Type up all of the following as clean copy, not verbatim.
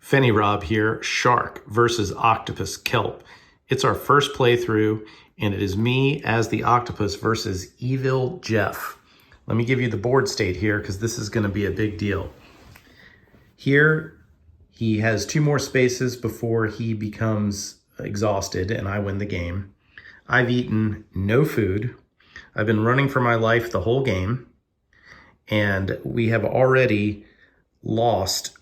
Fenny Rob here, Shark versus Octopus Kelp. It's our first playthrough, and it is me as the Octopus versus Evil Jeff. Let me give you the board state here, because this is going to be a big deal. Here, he has 2 more spaces before he becomes exhausted, and I win the game. I've eaten no food. I've been running for my life the whole game, and we have already lost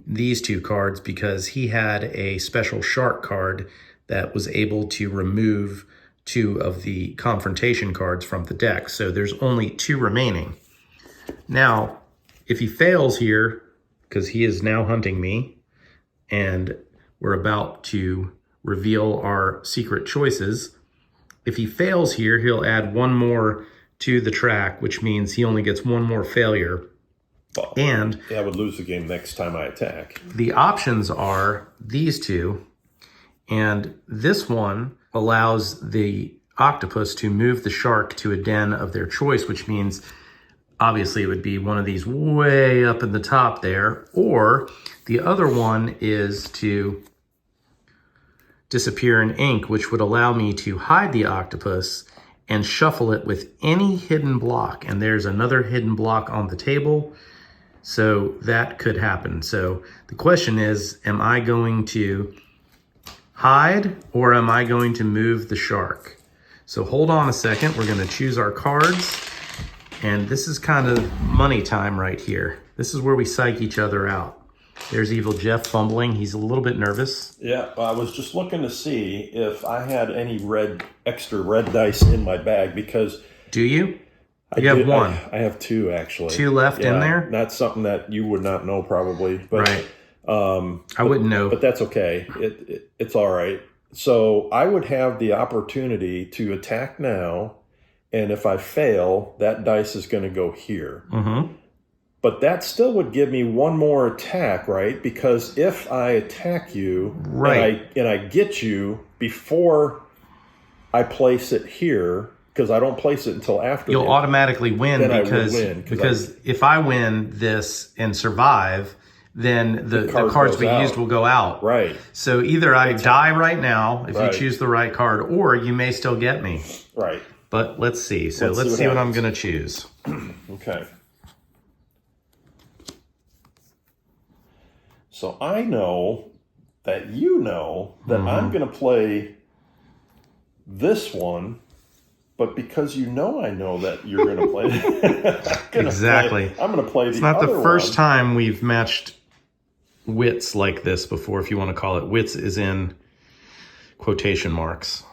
these 2 cards because he had a special shark card that was able to remove 2 of the confrontation cards from the deck. So there's only 2 remaining. Now, if he fails here, because he is now hunting me, and we're about to reveal our secret choices, if he fails here, he'll add 1 more to the track, which means he only gets 1 more failure. Well, and I would lose the game next time I attack. The options are these 2, and this one allows the octopus to move the shark to a den of their choice, which means obviously it would be one of these way up in the top there, or the other one is to disappear in ink, which would allow me to hide the octopus and shuffle it with any hidden block. And there's another hidden block on the table. So that could happen. So the question is, am I going to hide or am I going to move the shark? So hold on a second. We're going to choose our cards. And this is kind of money time right here. This is where we psych each other out. There's Evil Jeff fumbling. He's a little bit nervous. Yeah, I was just looking to see if I had any extra red dice in my bag because... Do you? You have 1. I have 2 actually. 2 left in there? That's something that you would not know probably. But, right. I wouldn't know. But that's okay. It's all right. So I would have the opportunity to attack now, and if I fail, that dice is going to go here. Mm-hmm. But that still would give me 1 more attack, right? Because if I attack you, right, and I get you before I place it here, because I don't place it until after. You'll automatically win because I if I win this and survive, then the cards we used will go out. Right. So either I die right now if you choose the right card, or you may still get me. Right. But let's see. So let's see what I'm going to choose. Okay. So I know that you know that I'm going to play this one. But because you know I know that you're going to play it. Exactly. I'm going to play the other one. It's not the first time we've matched wits like this before, if you want to call it. Wits is in quotation marks.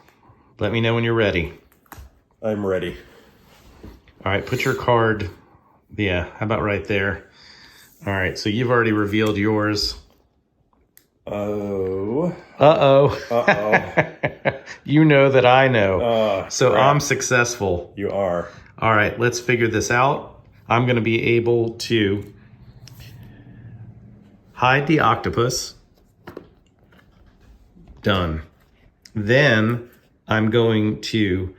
Let me know when you're ready. I'm ready. All right, put your card, how about right there? All right, so you've already revealed yours. Oh. Uh-oh. Uh-oh. You know that I know. So crap. I'm successful. You are. All right, let's figure this out. I'm going to be able to hide the octopus. Done. Then I'm going to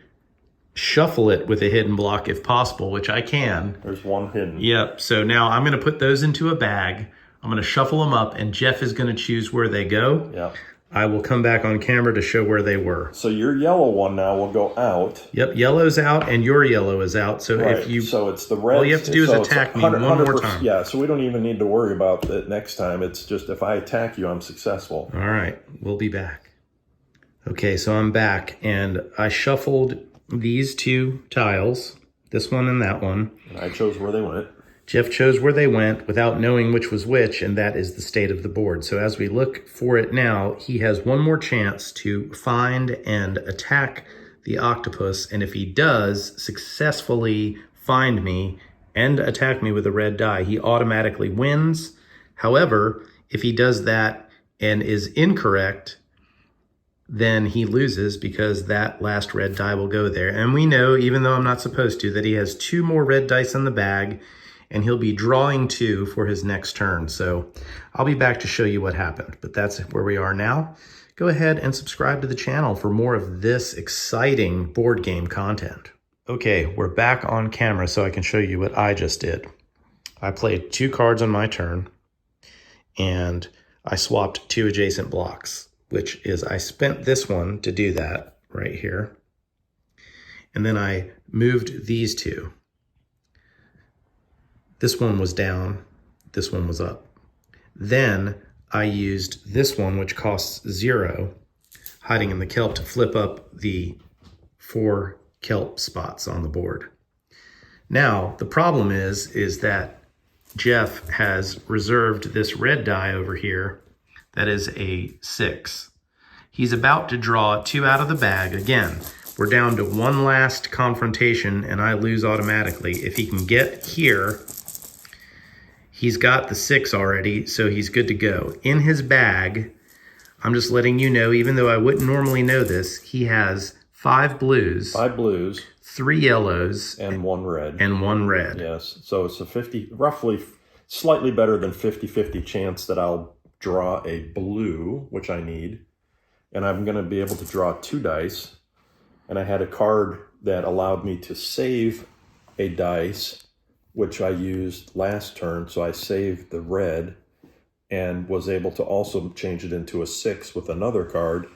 shuffle it with a hidden block if possible, which I can. There's 1 hidden. Yep. So now I'm going to put those into a bag. I'm going to shuffle them up, and Jeff is going to choose where they go. Yep. I will come back on camera to show where they were. So your yellow one now will go out. Yep, yellow's out and your yellow is out. So if you... So it's the red. All you have to do is attack me 1 more time. Yeah, so we don't even need to worry about it next time. It's just if I attack you, I'm successful. All right, we'll be back. Okay, so I'm back, and I shuffled these 2 tiles, this one and that one. And I chose where they went. Jeff chose where they went without knowing which was which, and that is the state of the board. So as we look for it now, he has 1 more chance to find and attack the octopus, and if he does successfully find me and attack me with a red die, he automatically wins. However, if he does that and is incorrect, then he loses because that last red die will go there. And we know, even though I'm not supposed to, that he has 2 more red dice in the bag, and he'll be drawing 2 for his next turn. So I'll be back to show you what happened, but that's where we are now. Go ahead and subscribe to the channel for more of this exciting board game content. Okay, we're back on camera so I can show you what I just did. I played 2 cards on my turn, and I swapped 2 adjacent blocks, which is I spent this one to do that right here. And then I moved these 2. This one was down, this one was up. Then I used this one, which costs 0, hiding in the kelp, to flip up the 4 kelp spots on the board. Now, the problem is that Jeff has reserved this red die over here that is a 6. He's about to draw 2 out of the bag. Again, we're down to one last confrontation and I lose automatically. If he can get here, he's got the 6 already, so he's good to go. In his bag, I'm just letting you know, even though I wouldn't normally know this, he has 5 blues. 5 blues. 3 yellows. And 1 red. And 1 red. Yes. So it's a roughly slightly better than 50-50 chance that I'll draw a blue, which I need. And I'm going to be able to draw 2 dice. And I had a card that allowed me to save a dice, which I used last turn. So I saved the red and was able to also change it into a 6 with another card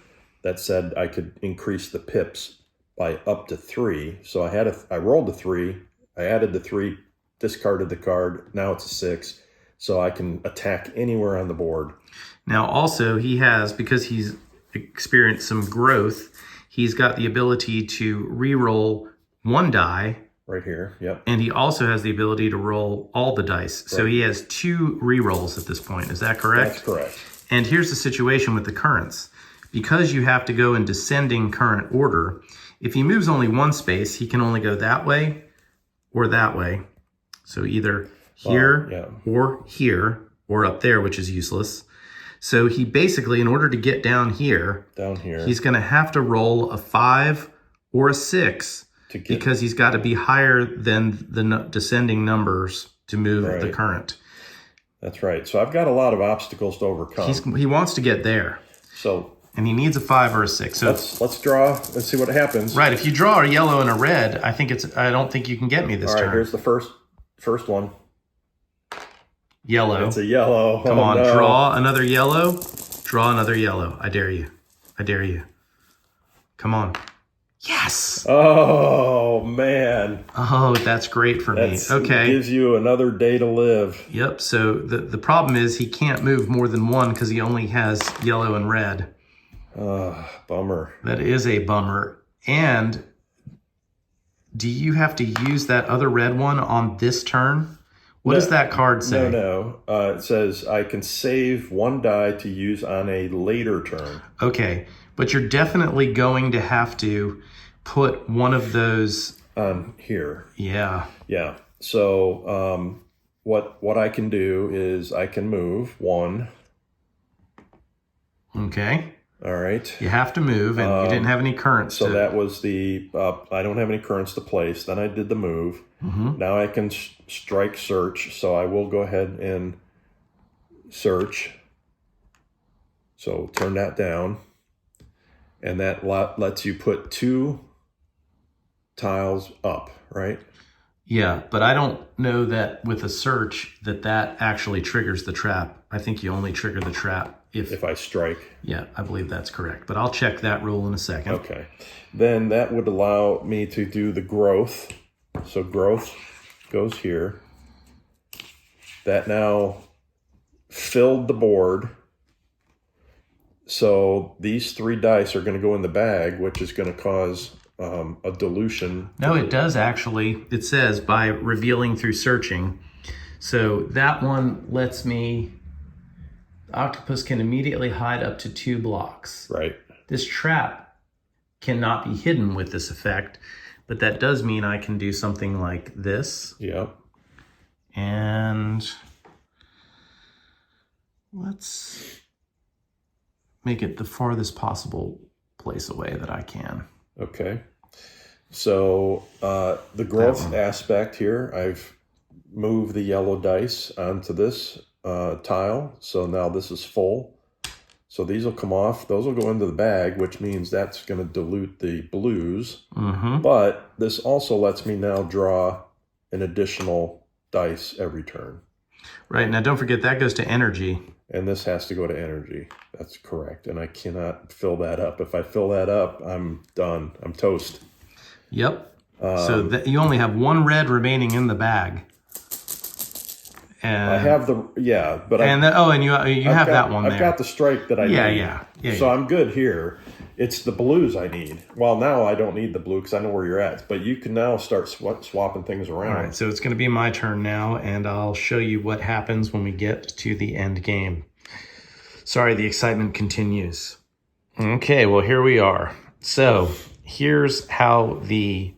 that said I could increase the pips by up to 3. So I rolled a 3, I added the 3, discarded the card, now it's a 6. So I can attack anywhere on the board. Now also he has, because he's experienced some growth, he's got the ability to re-roll 1 die. Right here, yep. And he also has the ability to roll all the dice. Right. So he has 2 re-rolls at this point. Is that correct? That's correct. And here's the situation with the currents. Because you have to go in descending current order, if he moves only 1 space, he can only go that way or that way. So either here or here or up there, which is useless. So he basically, in order to get down here, he's going to have to roll a 5 or a 6 because he's got to be higher than the descending numbers to move the current. That's right. So I've got a lot of obstacles to overcome. He wants to get there. And he needs a 5 or a 6. So let's draw. Let's see what happens. Right. If you draw a yellow and a red, I don't think you can get me this turn. All right. Here's the first one. Yellow. It's a yellow. Come on. No. Draw another yellow. Draw another yellow. I dare you. I dare you. Come on. Yes. Oh, man. Oh, that's great for me. Okay. It gives you another day to live. Yep. So the problem is he can't move more than 1 because he only has yellow and red. Bummer. That is a bummer. And do you have to use that other red one on this turn? What does that card say? No. It says I can save 1 die to use on a later turn. Okay. But you're definitely going to have to put one of those on here. Yeah. Yeah. So what I can do is I can move 1. Okay. All right. You have to move, and you didn't have any currents. So that was the, I don't have any currents to place. Then I did the move. Mm-hmm. Now I can strike search. So I will go ahead and search. So turn that down. And that lets you put 2 tiles up, right? Yeah, but I don't know that with a search that actually triggers the trap. I think you only trigger the trap if I strike. Yeah, I believe that's correct. But I'll check that rule in a second. Okay. Then that would allow me to do the growth. So growth goes here. That now filled the board. So these 3 dice are going to go in the bag, which is going to cause a dilution. No, it does actually. It says by revealing through searching. So that one lets me... The octopus can immediately hide up to 2 blocks. Right. This trap cannot be hidden with this effect, but that does mean I can do something like this. Yeah. And let's make it the farthest possible place away that I can. Okay. So the growth aspect here, I've moved the yellow dice onto this tile. So now this is full. So these will come off. Those will go into the bag, which means that's going to dilute the blues. Mm-hmm. But this also lets me now draw an additional dice every turn. Right. Now, don't forget that goes to energy. And this has to go to energy. That's correct. And I cannot fill that up. If I fill that up, I'm done. I'm toast. Yep. So you only have one red remaining in the bag. And I have the, but and you have that one there. I've got the strike that I need. Yeah. So I'm good here. It's the blues I need. Well, now I don't need the blue because I know where you're at. But you can now start swapping things around. All right, so it's going to be my turn now, and I'll show you what happens when we get to the end game. Sorry, the excitement continues. Okay, well, here we are. So here's how the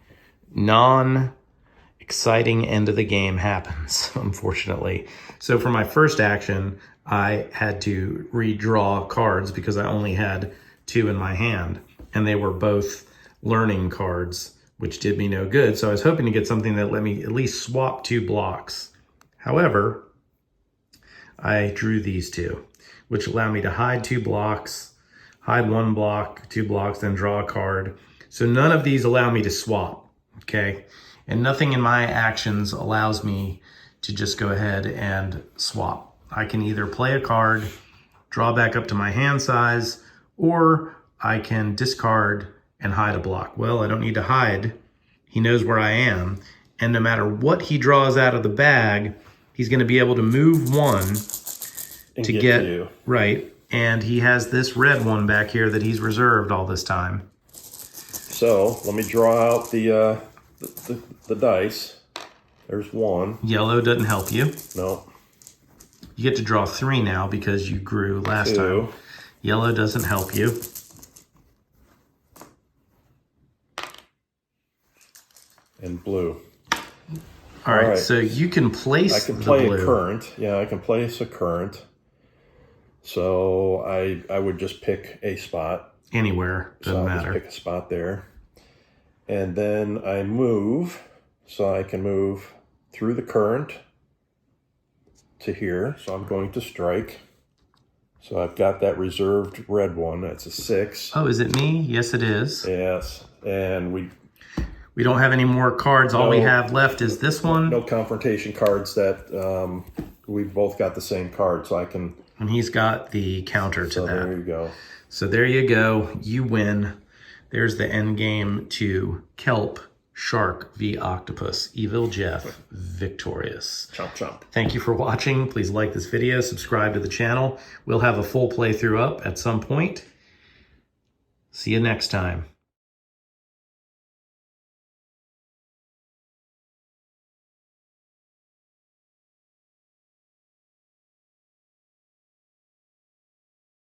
non-exciting end of the game happens, unfortunately. So for my first action, I had to redraw cards because I only had 2 in my hand, and they were both learning cards, which did me no good. So I was hoping to get something that let me at least swap 2 blocks. However, I drew these 2, which allowed me to hide 2 blocks, hide 1 block, 2 blocks, then draw a card. So none of these allow me to swap, okay? And nothing in my actions allows me to just go ahead and swap. I can either play a card, draw back up to my hand size, or I can discard and hide a block. Well, I don't need to hide. He knows where I am. And no matter what he draws out of the bag, he's going to be able to move 1 to get to you. Right. And he has this red one back here that he's reserved all this time. So let me draw out the dice. There's 1. Yellow doesn't help you. No. You get to draw 3 now because you grew last 2. time. Yellow doesn't help you. And blue. All right, so you can place I can play the blue. a current. Yeah, I can place a current. So I would just pick a spot. Anywhere, doesn't matter. Just pick a spot there. And then I move, so I can move through the current to here. So I'm going to strike. So I've got that reserved red one. That's a 6. Oh, is it me? Yes, it is. Yes. And we don't have any more cards. All we have left is this one. No confrontation cards that we've both got the same card. So I can... And he's got the counter to that. There you go. So there you go. You win. There's the end game to Kelp, Shark v. Octopus. Evil Jeff, victorious. Chomp, chomp. Thank you for watching. Please like this video, subscribe to the channel. We'll have a full playthrough up at some point. See you next time.